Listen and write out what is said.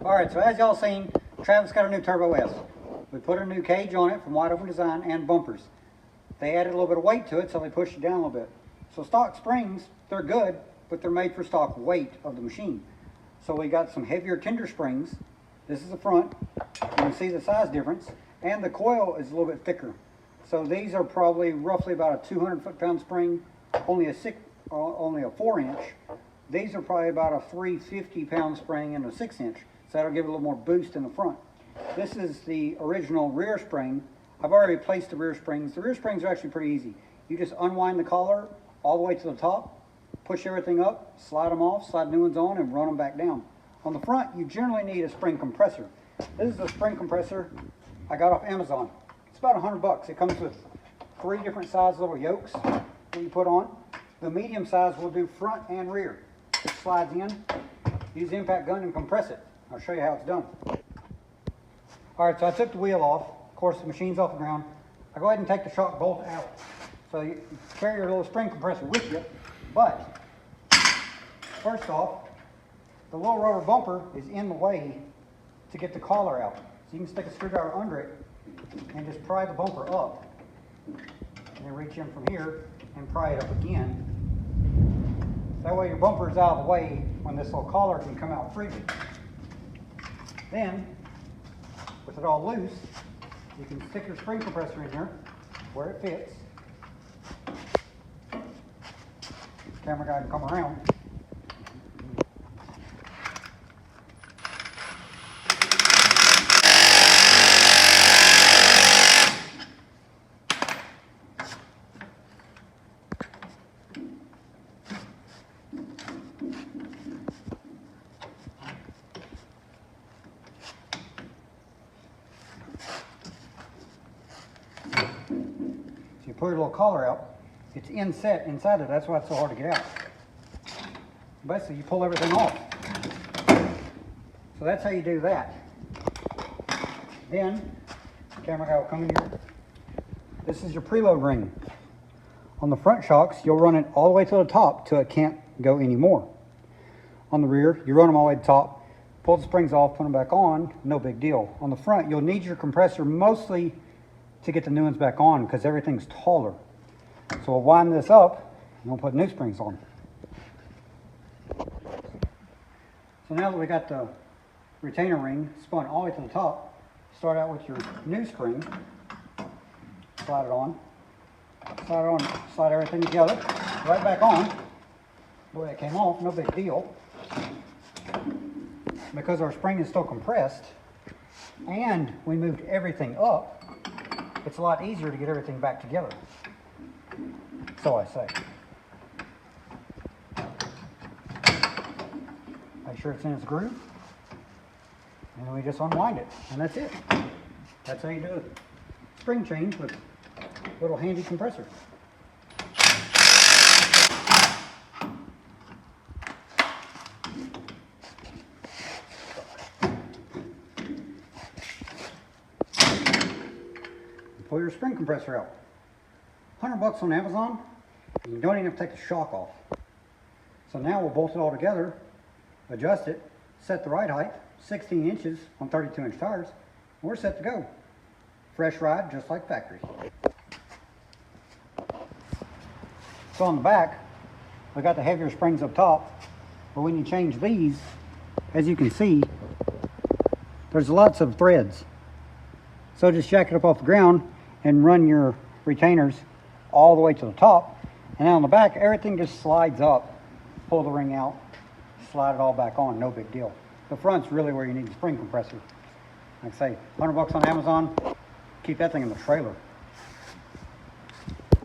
Alright, so as y'all seen, Travis got a new Turbo S. We put a new cage on it from Wide Open Design and bumpers. They added a little bit of weight to it, so they pushed it down a little bit. So stock springs, they're good, but they're made for stock weight of the machine. So we got some heavier tender springs. This is the front. You can see the size difference. And the coil is a little bit thicker. So these are probably roughly about a 200 foot-pound spring, only a 4-inch. These are probably about a 350-pound spring and a 6-inch. So that'll give it a little more boost in the front. This is the original rear spring. I've already replaced the rear springs. The rear springs are actually pretty easy. You just unwind the collar all the way to the top, push everything up, slide them off, slide new ones on, and run them back down. On the front, you generally need a spring compressor. This is a spring compressor I got off Amazon. It's about $100. It comes with 3 different size little yokes that you put on. The medium size will do front and rear. It slides in, use the impact gun and compress it. I'll show you how it's done. Alright, so I took the wheel off. Of course, the machine's off the ground. I go ahead and take the shock bolt out. So you carry your little spring compressor with you. But, first off, the little rubber bumper is in the way to get the collar out. So you can stick a screwdriver under it and just pry the bumper up. And then reach in from here and pry it up again. That way your bumper is out of the way when this little collar can come out freely. Then, with it all loose, you can stick your spring compressor in here where it fits. Camera guy can come around. You pull your little collar out, it's inset inside it, that's why it's so hard to get out. Basically, you pull everything off. So that's how you do that. Then, the camera guy will come in here. This is your preload ring. On the front shocks, you'll run it all the way to the top till it can't go anymore. On the rear, you run them all the way to the top, pull the springs off, put them back on, no big deal. On the front, you'll need your compressor mostly to get the new ones back on because everything's taller. So we'll wind this up and we'll put new springs on. So now that we got the retainer ring spun all the way to the top, start out with your new spring, slide it on, slide everything together, right back on. Boy, it came off, no big deal. Because our spring is still compressed and we moved everything up, it's a lot easier to get everything back together. So I say. Make sure it's in its groove. And then we just unwind it. And that's it. That's how you do a spring change with a little handy compressor. Pull your spring compressor out. $100 on Amazon, and you don't even have to take the shock off. So now we'll bolt it all together, adjust it, set the ride height, 16 inches on 32-inch tires, and we're set to go. Fresh ride, just like factory. So on the back, we got the heavier springs up top, but when you change these, as you can see, there's lots of threads. So just jack it up off the ground and run your retainers all the way to the top. And then on the back, everything just slides up. Pull the ring out, slide it all back on, no big deal. The front's really where you need the spring compressor. Like I say, $100 on Amazon, keep that thing in the trailer.